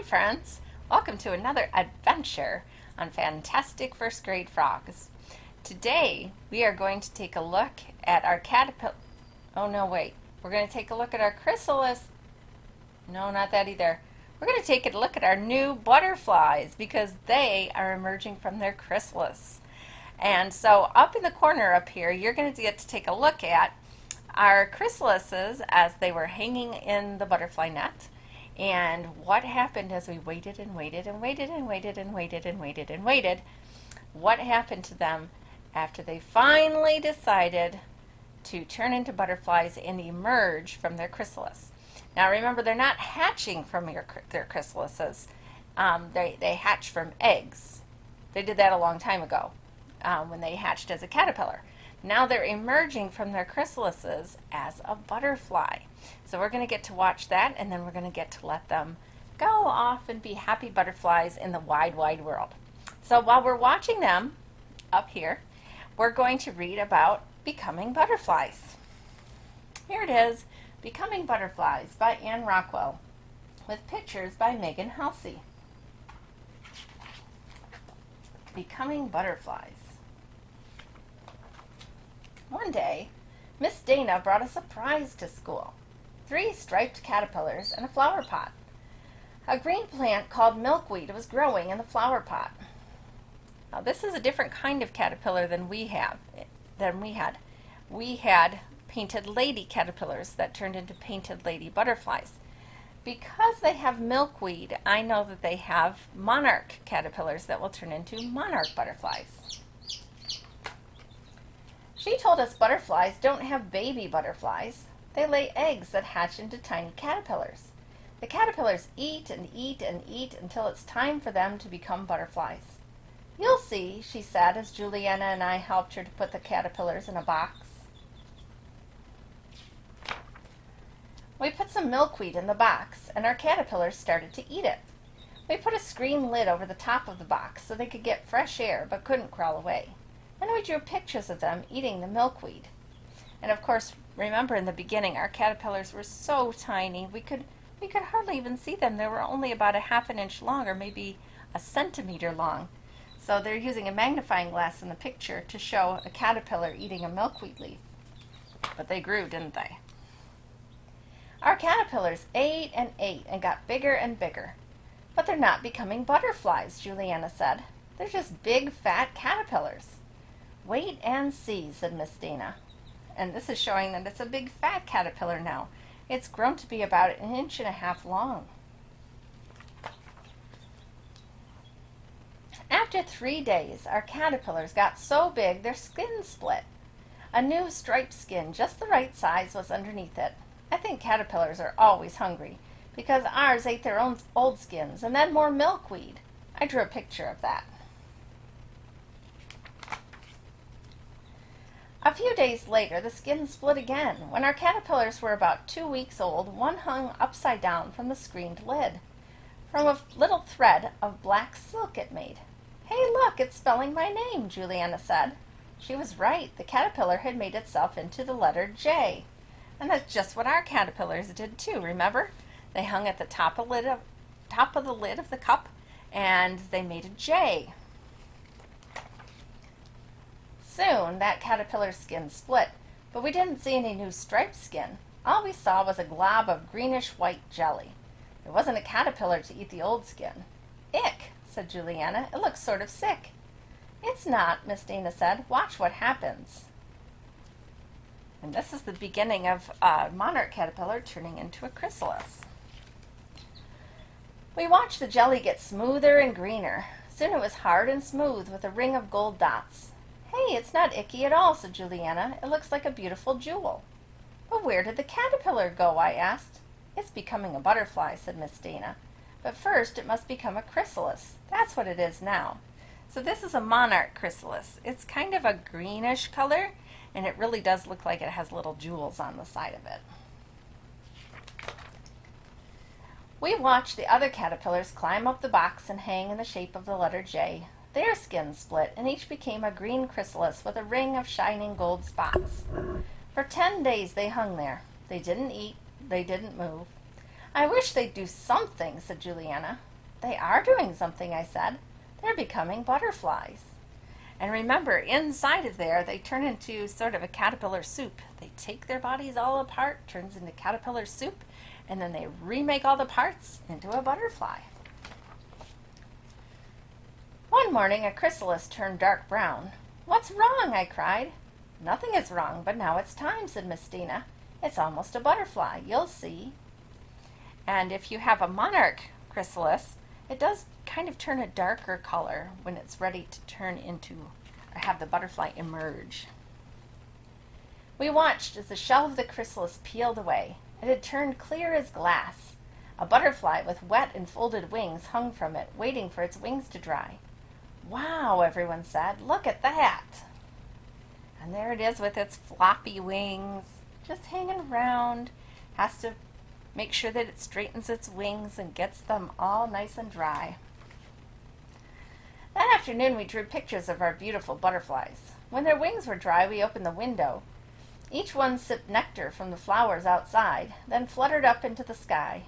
friends! Welcome to another adventure on Fantastic First Grade Frogs. Today we are going to take a look at our caterpillar. Oh no, wait. We're going to take a look at our chrysalis. No, not that either. We're going to take a look at our new butterflies because they are emerging from their chrysalis. And so up in the corner up here, you're going to get to take a look at our chrysalises as they were hanging in the butterfly net. And what happened as we waited and waited and waited and waited and waited and waited and waited. What happened to them after they finally decided to turn into butterflies and emerge from their chrysalis. Now remember, they're not hatching from their chrysalises. They hatch from eggs. They did that a long time ago when they hatched as a caterpillar. Now they're emerging from their chrysalises as a butterfly. So we're going to get to watch that, and then we're going to get to let them go off and be happy butterflies in the wide, wide world. So while we're watching them up here, we're going to read about Becoming Butterflies. Here it is, Becoming Butterflies by Anne Rockwell, with pictures by Megan Halsey. Becoming Butterflies. One day, Miss Dana brought a surprise to school. 3 striped caterpillars and a flower pot. A green plant called milkweed was growing in the flower pot. Now this is a different kind of caterpillar than we had. We had painted lady caterpillars that turned into painted lady butterflies. Because they have milkweed, I know that they have monarch caterpillars that will turn into monarch butterflies. She told us butterflies don't have baby butterflies. They lay eggs that hatch into tiny caterpillars. The caterpillars eat and eat and eat until it's time for them to become butterflies. You'll see, she said as Juliana and I helped her to put the caterpillars in a box. We put some milkweed in the box, and our caterpillars started to eat it. We put a screen lid over the top of the box so they could get fresh air but couldn't crawl away. And we drew pictures of them eating the milkweed. And of course, remember in the beginning, our caterpillars were so tiny, we could hardly even see them. They were only about a ½ inch long, or maybe a centimeter long. So they're using a magnifying glass in the picture to show a caterpillar eating a milkweed leaf. But they grew, didn't they? Our caterpillars ate and got bigger and bigger. But they're not becoming butterflies, Juliana said. They're just big, fat caterpillars. Wait and see, said Miss Dana. And this is showing that it's a big, fat caterpillar now. It's grown to be about 1.5 inches long. After 3 days, our caterpillars got so big their skin split. A new striped skin, just the right size, was underneath it. I think caterpillars are always hungry, because ours ate their own old skins and then more milkweed. I drew a picture of that. A few days later, the skin split again. When our caterpillars were about 2 weeks old, one hung upside down from the screened lid. From a little thread of black silk it made. Hey, look, it's spelling my name, Juliana said. She was right. The caterpillar had made itself into the letter J. And that's just what our caterpillars did too, remember? They hung at the top of the lid of the cup, and they made a J. Soon, that caterpillar's skin split, but we didn't see any new striped skin. All we saw was a glob of greenish-white jelly. There wasn't a caterpillar to eat the old skin. Ick, said Juliana. It looks sort of sick. It's not, Miss Dana said. Watch what happens. And this is the beginning of a monarch caterpillar turning into a chrysalis. We watched the jelly get smoother and greener. Soon it was hard and smooth with a ring of gold dots. Hey, it's not icky at all, said Juliana. It looks like a beautiful jewel. But where did the caterpillar go? I asked. It's becoming a butterfly, said Miss Dana. But first it must become a chrysalis. That's what it is now. So this is a monarch chrysalis. It's kind of a greenish color, and it really does look like it has little jewels on the side of it. We watched the other caterpillars climb up the box and hang in the shape of the letter J. Their skins split, and each became a green chrysalis with a ring of shining gold spots. For 10 days they hung there. They didn't eat, they didn't move. I wish they'd do something, said Juliana. They are doing something, I said. They're becoming butterflies. And remember, inside of there, they turn into sort of a caterpillar soup. They take their bodies all apart, turns into caterpillar soup, and then they remake all the parts into a butterfly. One morning, a chrysalis turned dark brown. "What's wrong?" I cried. "Nothing is wrong, but now it's time," said Miss Dina. "It's almost a butterfly. You'll see." And if you have a monarch chrysalis, it does kind of turn a darker color when it's ready to turn into, or have the butterfly emerge. We watched as the shell of the chrysalis peeled away. It had turned clear as glass. A butterfly with wet and folded wings hung from it, waiting for its wings to dry. "Wow," everyone said, "look at that." And there it is with its floppy wings, just hanging around. Has to make sure that it straightens its wings and gets them all nice and dry. That afternoon we drew pictures of our beautiful butterflies. When their wings were dry, we opened the window. Each one sipped nectar from the flowers outside, then fluttered up into the sky.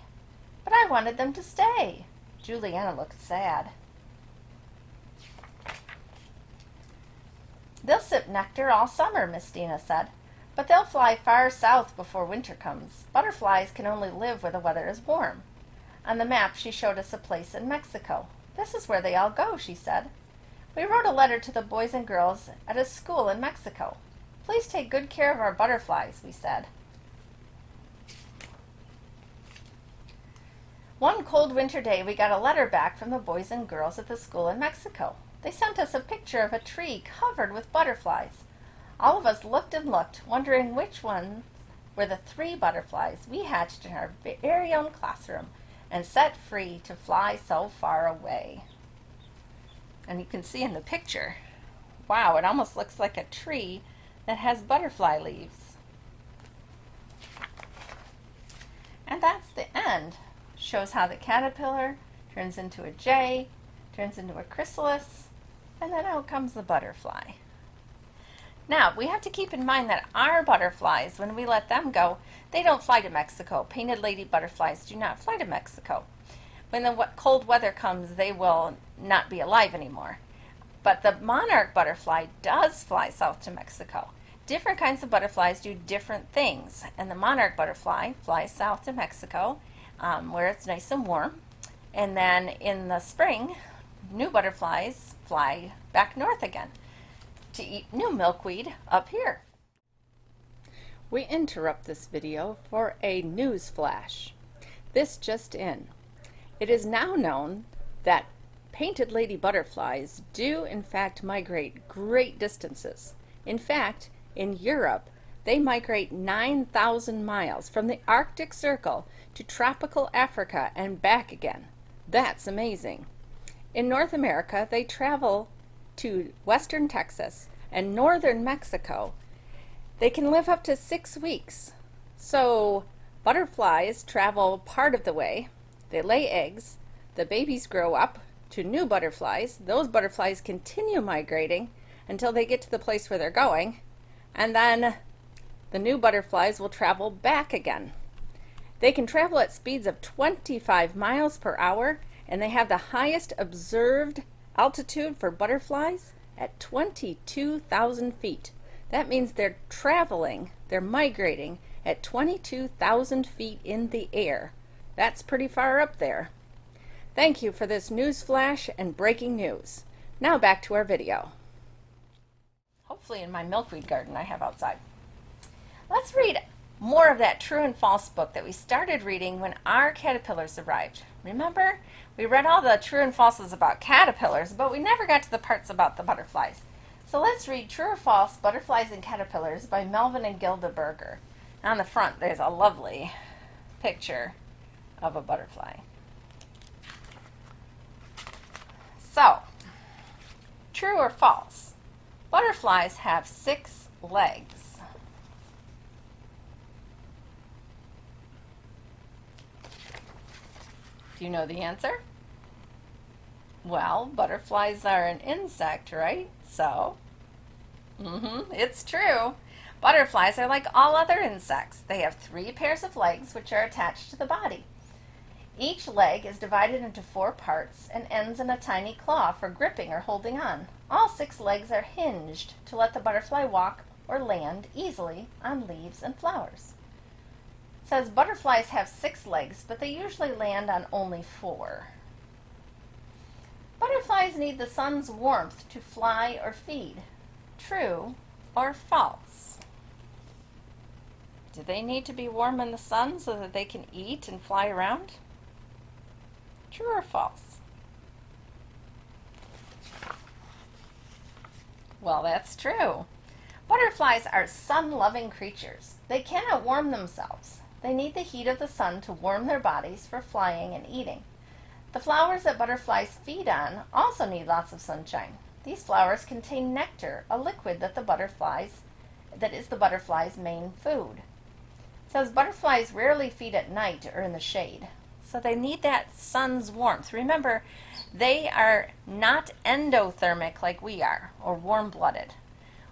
But I wanted them to stay. Juliana looked sad. "They'll sip nectar all summer," Miss Dina said, "but they'll fly far south before winter comes. Butterflies can only live where the weather is warm." On the map, she showed us a place in Mexico. "This is where they all go," she said. "We wrote a letter to the boys and girls at a school in Mexico. Please take good care of our butterflies," we said. One cold winter day, we got a letter back from the boys and girls at the school in Mexico. They sent us a picture of a tree covered with butterflies. All of us looked and looked, wondering which ones were the 3 butterflies we hatched in our very own classroom and set free to fly so far away. And you can see in the picture, wow, it almost looks like a tree that has butterfly leaves. And that's the end. Shows how the caterpillar turns into a jay, turns into a chrysalis, and then out comes the butterfly. Now, we have to keep in mind that our butterflies, when we let them go, they don't fly to Mexico. Painted lady butterflies do not fly to Mexico. When the cold weather comes, they will not be alive anymore. But the monarch butterfly does fly south to Mexico. Different kinds of butterflies do different things, and the monarch butterfly flies south to Mexico, where it's nice and warm. And then in the spring, new butterflies fly back north again to eat new milkweed up here. We interrupt this video for a news flash. This just in. It is now known that painted lady butterflies do in fact migrate great distances. In fact, in Europe, they migrate 9,000 miles from the Arctic Circle to tropical Africa and back again. That's amazing. In North America, they travel to western Texas and northern Mexico. They can live up to 6 weeks. So butterflies travel part of the way. They lay eggs. The babies grow up to new butterflies. Those butterflies continue migrating until they get to the place where they're going. And then the new butterflies will travel back again. They can travel at speeds of 25 miles per hour, and they have the highest observed altitude for butterflies at 22,000 feet. That means they're migrating at 22,000 feet in the air. That's pretty far up there. Thank you for this news flash and breaking news. Now back to our video. Hopefully in my milkweed garden I have outside. Let's read more of that true and false book that we started reading when our caterpillars arrived. Remember? We read all the true and falses about caterpillars, but we never got to the parts about the butterflies. So let's read True or False, Butterflies and Caterpillars by Melvin and Gilda Berger. On the front there's a lovely picture of a butterfly. So, true or false? Butterflies have 6 legs. Do you know the answer? Well, butterflies are an insect, right? So, it's true. Butterflies are like all other insects. They have 3 pairs of legs which are attached to the body. Each leg is divided into 4 parts and ends in a tiny claw for gripping or holding on. All 6 legs are hinged to let the butterfly walk or land easily on leaves and flowers. It says butterflies have 6 legs, but they usually land on only 4. Butterflies need the sun's warmth to fly or feed. True or false? Do they need to be warm in the sun so that they can eat and fly around? True or false? Well, that's true. Butterflies are sun-loving creatures. They cannot warm themselves. They need the heat of the sun to warm their bodies for flying and eating. The flowers that butterflies feed on also need lots of sunshine. These flowers contain nectar, a liquid that is the butterfly's main food. It says butterflies rarely feed at night or in the shade, so they need that sun's warmth. Remember, they are not endothermic like we are, or warm-blooded.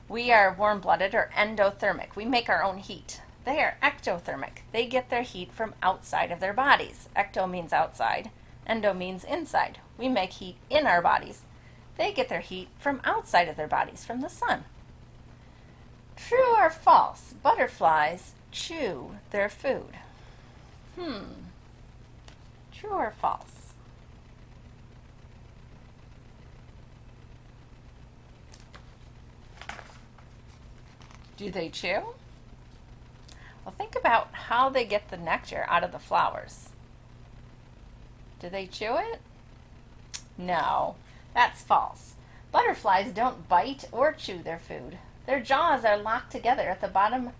We are warm-blooded or endothermic. We make our own heat. They are ectothermic. They get their heat from outside of their bodies. Ecto means outside. Endo means inside. We make heat in our bodies. They get their heat from outside of their bodies, from the sun. True or false? Butterflies chew their food. True or false? Do they chew? Well, think about how they get the nectar out of the flowers. Do they chew it? No, that's false. Butterflies don't bite or chew their food. Their jaws are locked together at the bottom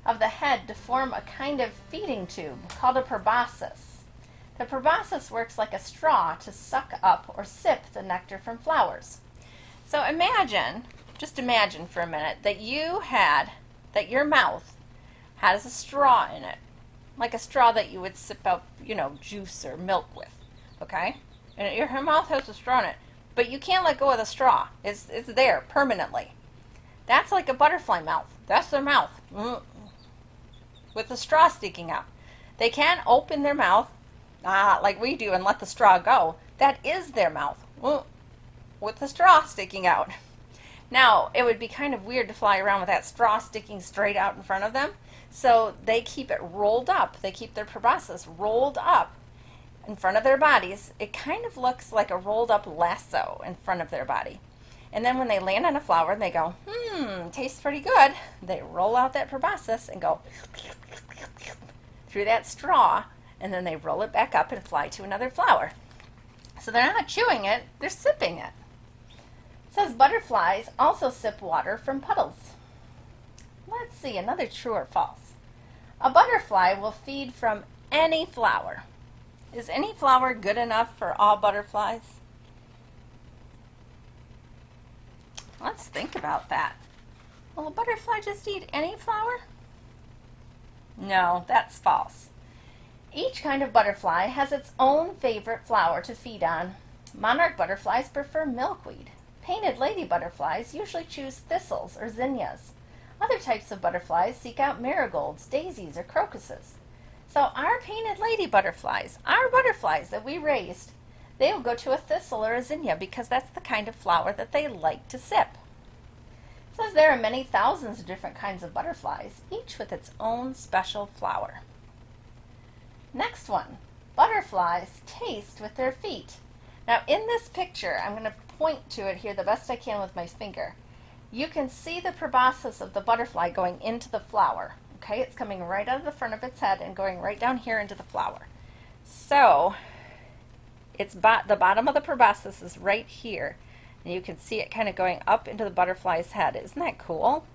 of the head to form a kind of feeding tube called a proboscis. The proboscis works like a straw to suck up or sip the nectar from flowers. So just imagine for a minute that your mouth has a straw in it, like a straw that you would sip out, juice or milk with, okay? And your mouth has a straw in it, but you can't let go of the straw. It's there permanently. That's like a butterfly mouth. That's their mouth, with the straw sticking out. They can't open their mouth like we do and let the straw go. That is their mouth, with the straw sticking out. Now, it would be kind of weird to fly around with that straw sticking straight out in front of them, so they keep it rolled up. They keep their proboscis rolled up in front of their bodies. It kind of looks like a rolled up lasso in front of their body. And then when they land on a flower and they go, tastes pretty good, they roll out that proboscis and go through that straw, and then they roll it back up and fly to another flower. So they're not chewing it, they're sipping it. It says butterflies also sip water from puddles. Let's see, another true or false. A butterfly will feed from any flower. Is any flower good enough for all butterflies? Let's think about that. Will a butterfly just eat any flower? No, that's false. Each kind of butterfly has its own favorite flower to feed on. Monarch butterflies prefer milkweed. Painted lady butterflies usually choose thistles or zinnias. Other types of butterflies seek out marigolds, daisies, or crocuses. So our painted lady butterflies, our butterflies that we raised, they will go to a thistle or a zinnia because that's the kind of flower that they like to sip. It says there are many thousands of different kinds of butterflies, each with its own special flower. Next one, butterflies taste with their feet. Now in this picture, I'm going to point to it here the best I can with my finger. You can see the proboscis of the butterfly going into the flower. Okay, it's coming right out of the front of its head and going right down here into the flower. So the bottom of the proboscis is right here, and you can see it kind of going up into the butterfly's head. Isn't that cool?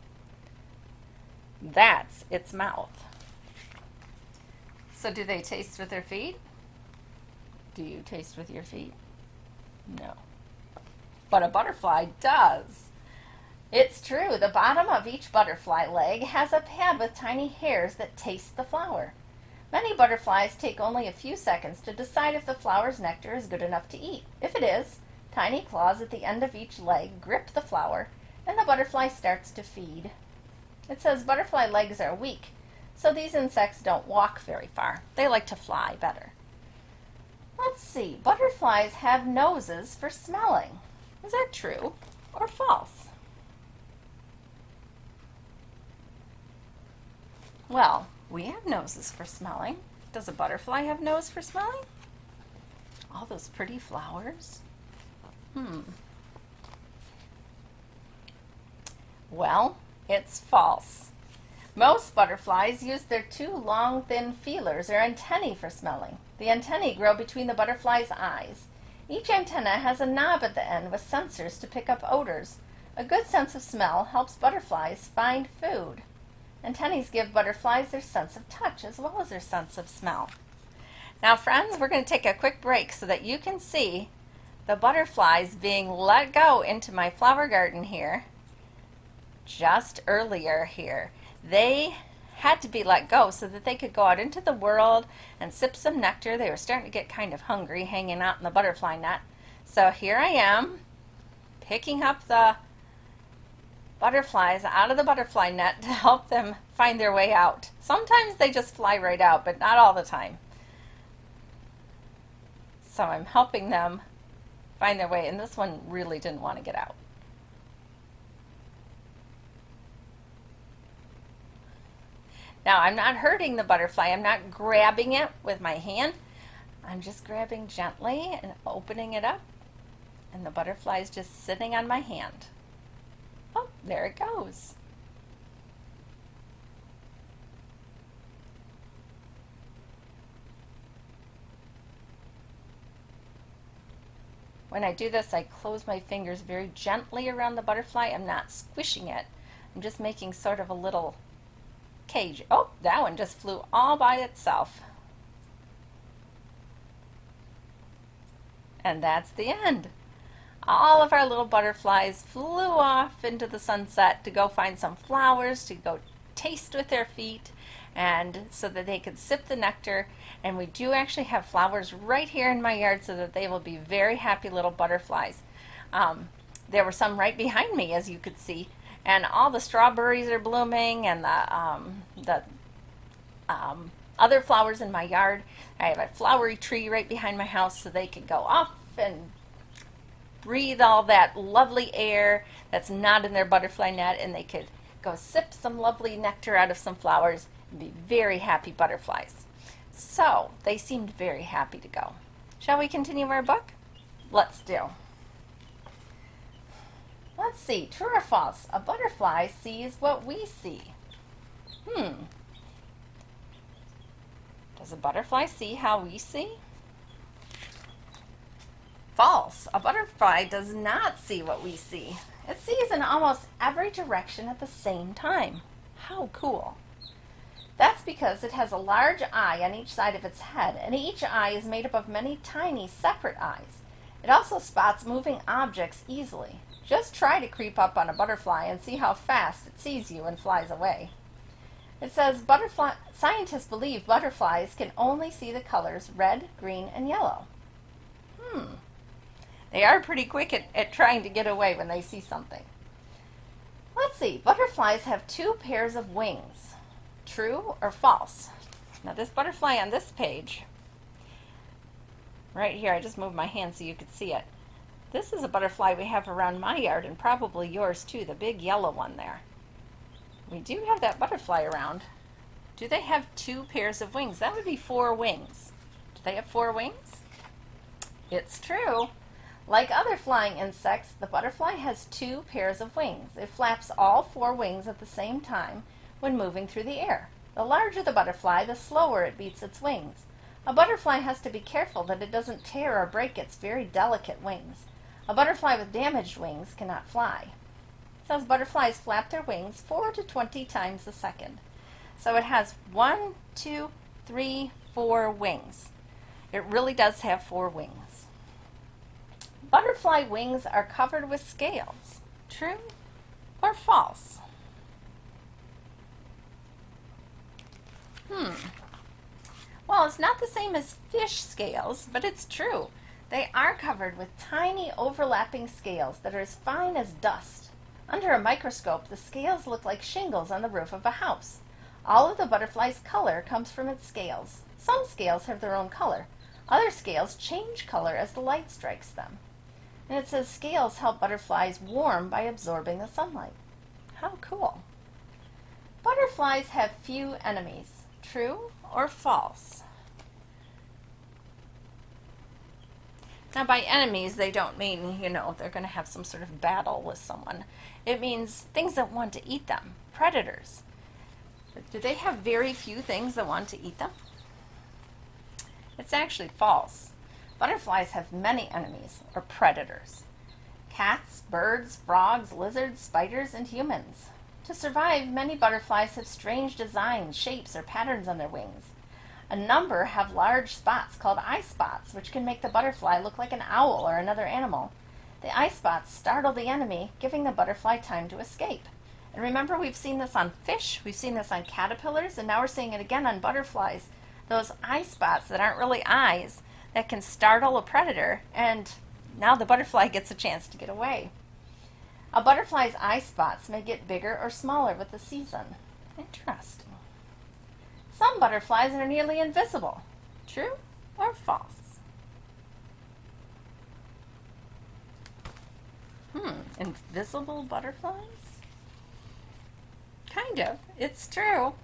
That's its mouth. So do they taste with their feet? Do you taste with your feet? No. But a butterfly does. It's true, the bottom of each butterfly leg has a pad with tiny hairs that taste the flower. Many butterflies take only a few seconds to decide if the flower's nectar is good enough to eat. If it is, tiny claws at the end of each leg grip the flower, and the butterfly starts to feed. It says butterfly legs are weak, so these insects don't walk very far. They like to fly better. Let's see. Butterflies have noses for smelling. Is that true or false? Well, we have noses for smelling. Does a butterfly have nose for smelling? All those pretty flowers. Well, it's false. Most butterflies use their two long, thin feelers or antennae for smelling. The antennae grow between the butterfly's eyes. Each antenna has a knob at the end with sensors to pick up odors. A good sense of smell helps butterflies find food. Antennae give butterflies their sense of touch as well as their sense of smell. Now, friends, we're going to take a quick break so that you can see the butterflies being let go into my flower garden here just earlier here. They had to be let go so that they could go out into the world and sip some nectar. They were starting to get kind of hungry hanging out in the butterfly net. So here I am picking up the butterflies out of the butterfly net to help them find their way out. Sometimes they just fly right out, but not all the time. So I'm helping them find their way, and this one really didn't want to get out. Now, I'm not hurting the butterfly. I'm not grabbing it with my hand. I'm just grabbing gently and opening it up, and the butterfly is just sitting on my hand. Oh, there it goes. When I do this, I close my fingers very gently around the butterfly. I'm not squishing it. I'm just making sort of a little cage. Oh, that one just flew all by itself. And that's the end. All of our little butterflies flew off into the sunset to go find some flowers, to go taste with their feet, and so that they could sip the nectar. And we do actually have flowers right here in my yard so that they will be very happy little butterflies. There were some right behind me, as you could see, and all the strawberries are blooming, and the other flowers in my yard. I have a flowery tree right behind my house so they can go off and breathe all that lovely air that's not in their butterfly net, and they could go sip some lovely nectar out of some flowers and be very happy butterflies. So they seemed very happy to go. Shall we continue our book? Let's do. Let's see, true or false? A butterfly sees what we see. Does a butterfly see how we see? False. A butterfly does not see what we see. It sees in almost every direction at the same time. How cool. That's because it has a large eye on each side of its head, and each eye is made up of many tiny separate eyes. It also spots moving objects easily. Just try to creep up on a butterfly and see how fast it sees you and flies away. It says scientists believe butterflies can only see the colors red, green, and yellow. They are pretty quick at trying to get away when they see something. Let's see, butterflies have two pairs of wings. True or false? Now this butterfly on this page, right here, I just moved my hand so you could see it. This is a butterfly we have around my yard, and probably yours too, the big yellow one there. We do have that butterfly around. Do they have two pairs of wings? That would be 4 wings. Do they have 4 wings? It's true. Like other flying insects, the butterfly has 2 pairs of wings. It flaps all 4 wings at the same time when moving through the air. The larger the butterfly, the slower it beats its wings. A butterfly has to be careful that it doesn't tear or break its very delicate wings. A butterfly with damaged wings cannot fly. It says butterflies flap their wings 4 to 20 times a second. So it has 1, 2, 3, 4 wings. It really does have 4 wings. Butterfly wings are covered with scales. True or false? Well, it's not the same as fish scales, but it's true. They are covered with tiny overlapping scales that are as fine as dust. Under a microscope, the scales look like shingles on the roof of a house. All of the butterfly's color comes from its scales. Some scales have their own color. Other scales change color as the light strikes them. And it says scales help butterflies warm by absorbing the sunlight. How cool. Butterflies have few enemies. True or false? Now, by enemies, they don't mean, they're going to have some sort of battle with someone. It means things that want to eat them, predators. But do they have very few things that want to eat them? It's actually false. Butterflies have many enemies, or predators. Cats, birds, frogs, lizards, spiders, and humans. To survive, many butterflies have strange designs, shapes, or patterns on their wings. A number have large spots called eye spots, which can make the butterfly look like an owl or another animal. The eye spots startle the enemy, giving the butterfly time to escape. And remember, we've seen this on fish, we've seen this on caterpillars, and now we're seeing it again on butterflies. Those eye spots that aren't really eyes that can startle a predator, and now the butterfly gets a chance to get away. A butterfly's eye spots may get bigger or smaller with the season. Interesting. Some butterflies are nearly invisible. True or false? Invisible butterflies? Kind of. It's true.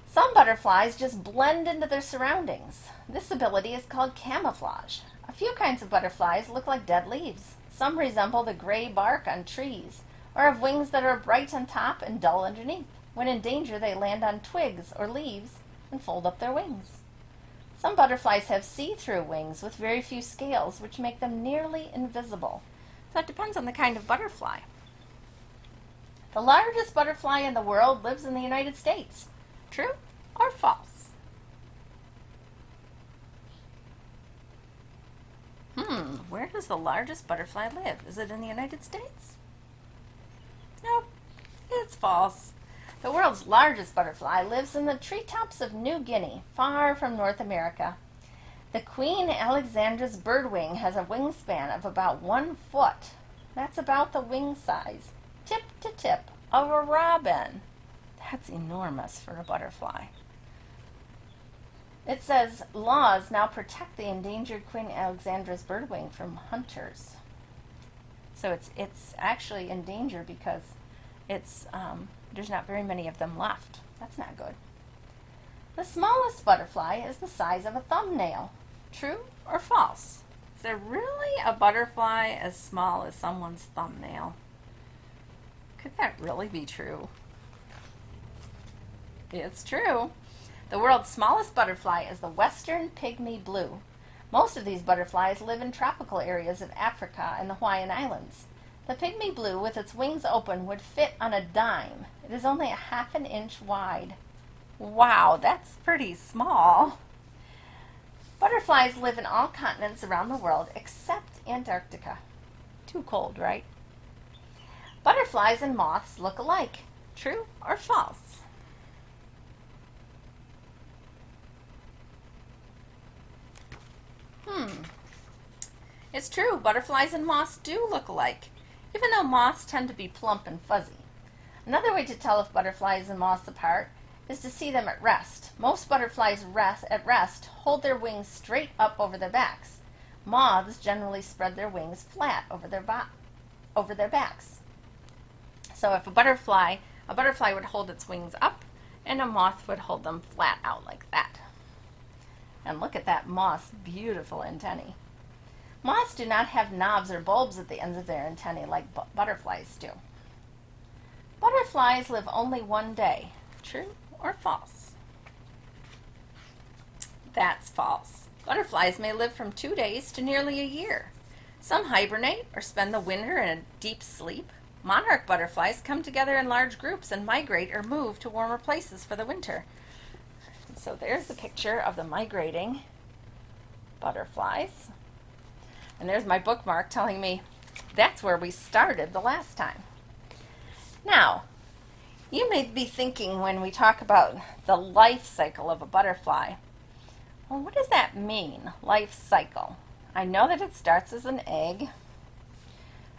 Some butterflies just blend into their surroundings. This ability is called camouflage. A few kinds of butterflies look like dead leaves. Some resemble the gray bark on trees, or have wings that are bright on top and dull underneath. When in danger, they land on twigs or leaves and fold up their wings. Some butterflies have see-through wings with very few scales, which make them nearly invisible. So it depends on the kind of butterfly. The largest butterfly in the world lives in the United States. True or false? Where does the largest butterfly live? Is it in the United States? Nope, it's false. The world's largest butterfly lives in the treetops of New Guinea, far from North America. The Queen Alexandra's birdwing has a wingspan of about 1 foot. That's about the wing size, tip to tip, of a robin. That's enormous for a butterfly. It says laws now protect the endangered Queen Alexandra's birdwing from hunters. So it's actually in danger because there's not very many of them left. That's not good. The smallest butterfly is the size of a thumbnail. True or false? Is there really a butterfly as small as someone's thumbnail? Could that really be true? It's true. The world's smallest butterfly is the western pygmy blue. Most of these butterflies live in tropical areas of Africa and the Hawaiian Islands. The pygmy blue, with its wings open, would fit on a dime. It is only 1/2 inch wide. Wow, that's pretty small. Butterflies live in all continents around the world except Antarctica. Too cold, right? Butterflies and moths look alike. True or false? It's true. Butterflies and moths do look alike, even though moths tend to be plump and fuzzy. Another way to tell if butterflies and moths apart is to see them at rest. Most butterflies at rest hold their wings straight up over their backs. Moths generally spread their wings flat over their backs. So if a butterfly would hold its wings up, and a moth would hold them flat out like that. And look at that moth's beautiful antennae. Moths do not have knobs or bulbs at the ends of their antennae like butterflies do. Butterflies live only 1 day. True or false? That's false. Butterflies may live from 2 days to nearly a year. Some hibernate or spend the winter in a deep sleep. Monarch butterflies come together in large groups and migrate or move to warmer places for the winter. So there's the picture of the migrating butterflies. And there's my bookmark telling me that's where we started the last time. Now, you may be thinking when we talk about the life cycle of a butterfly, well, what does that mean, life cycle? I know that it starts as an egg,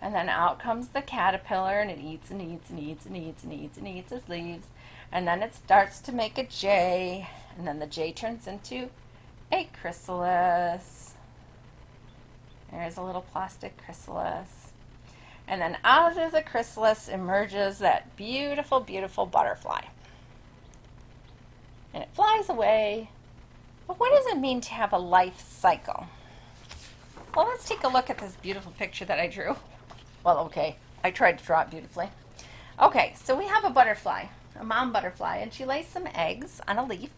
and then out comes the caterpillar, and it eats and eats and eats and eats and eats and eats its leaves, and then it starts to make a J, and then the J turns into a chrysalis. There's a little plastic chrysalis. And then out of the chrysalis emerges that beautiful, beautiful butterfly. And it flies away. But what does it mean to have a life cycle? Well, let's take a look at this beautiful picture that I drew. Well, okay, I tried to draw it beautifully. Okay, so we have a butterfly, a mom butterfly, and she lays some eggs on a leaf.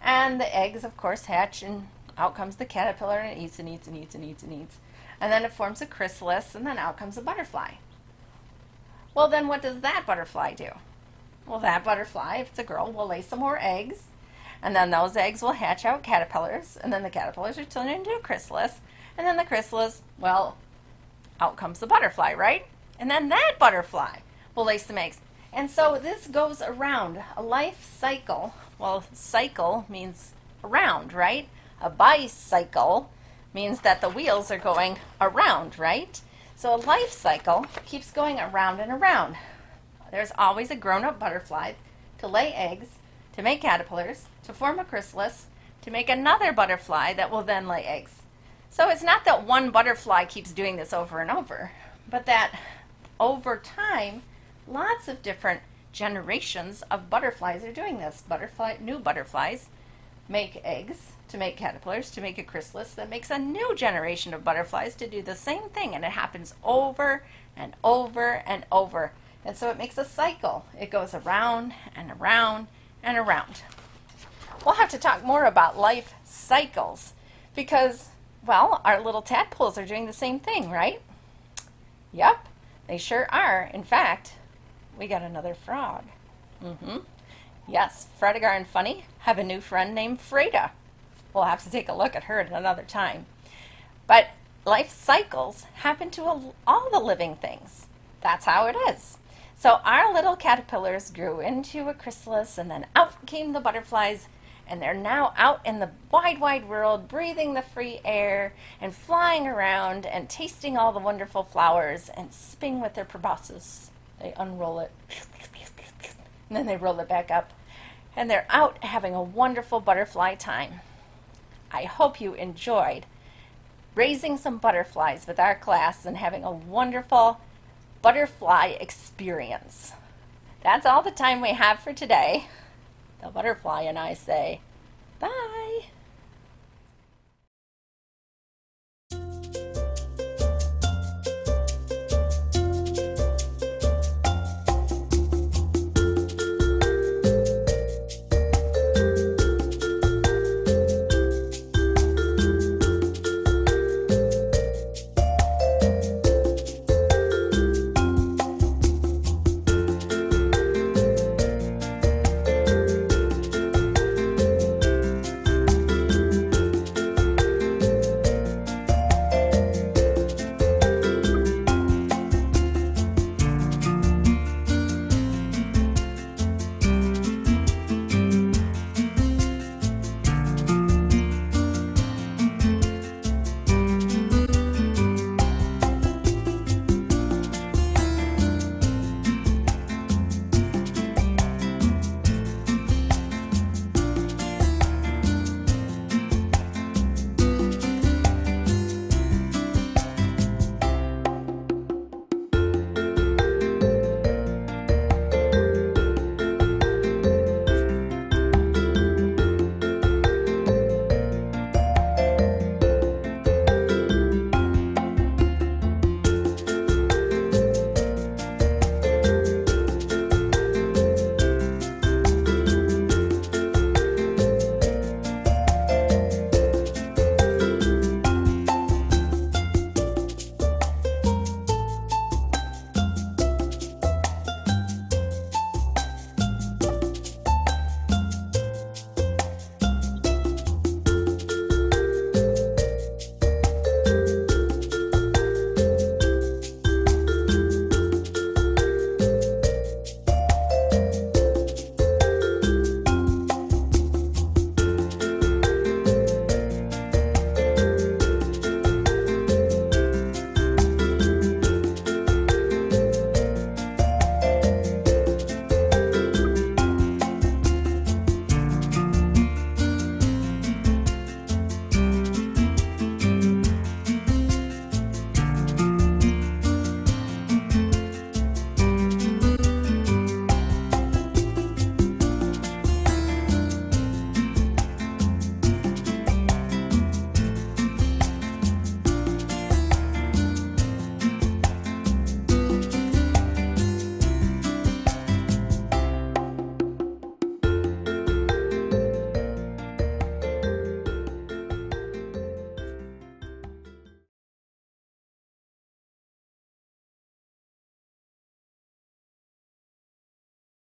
And the eggs, of course, hatch, and out comes the caterpillar, and it eats and eats and eats and eats and eats. And then it forms a chrysalis, and then out comes a butterfly. Well, then what does that butterfly do? Well, that butterfly, if it's a girl, will lay some more eggs, and then those eggs will hatch out caterpillars, and then the caterpillars are turned into a chrysalis, and then the chrysalis, well, out comes the butterfly, right? And then that butterfly will lay some eggs. And so this goes around, a life cycle. Well, cycle means around, right? A bicycle means that the wheels are going around, right? So a life cycle keeps going around and around. There's always a grown-up butterfly to lay eggs, to make caterpillars, to form a chrysalis, to make another butterfly that will then lay eggs. So it's not that one butterfly keeps doing this over and over, but that over time, lots of different generations of butterflies are doing this. New butterflies make eggs to make caterpillars, to make a chrysalis that makes a new generation of butterflies to do the same thing, and it happens over and over and over. And so it makes a cycle. It goes around and around and around. We'll have to talk more about life cycles because, well, our little tadpoles are doing the same thing, right? Yep, they sure are. In fact, we got another frog. Yes, Fredigar and Funny have a new friend named Freda. We'll have to take a look at her at another time. But life cycles happen to all the living things. That's how it is. So our little caterpillars grew into a chrysalis, and then out came the butterflies, and they're now out in the wide, wide world, breathing the free air and flying around and tasting all the wonderful flowers and sipping with their proboscis. They unroll it, and then they roll it back up, and they're out having a wonderful butterfly time. I hope you enjoyed raising some butterflies with our class and having a wonderful butterfly experience. That's all the time we have for today. The butterfly and I say, bye.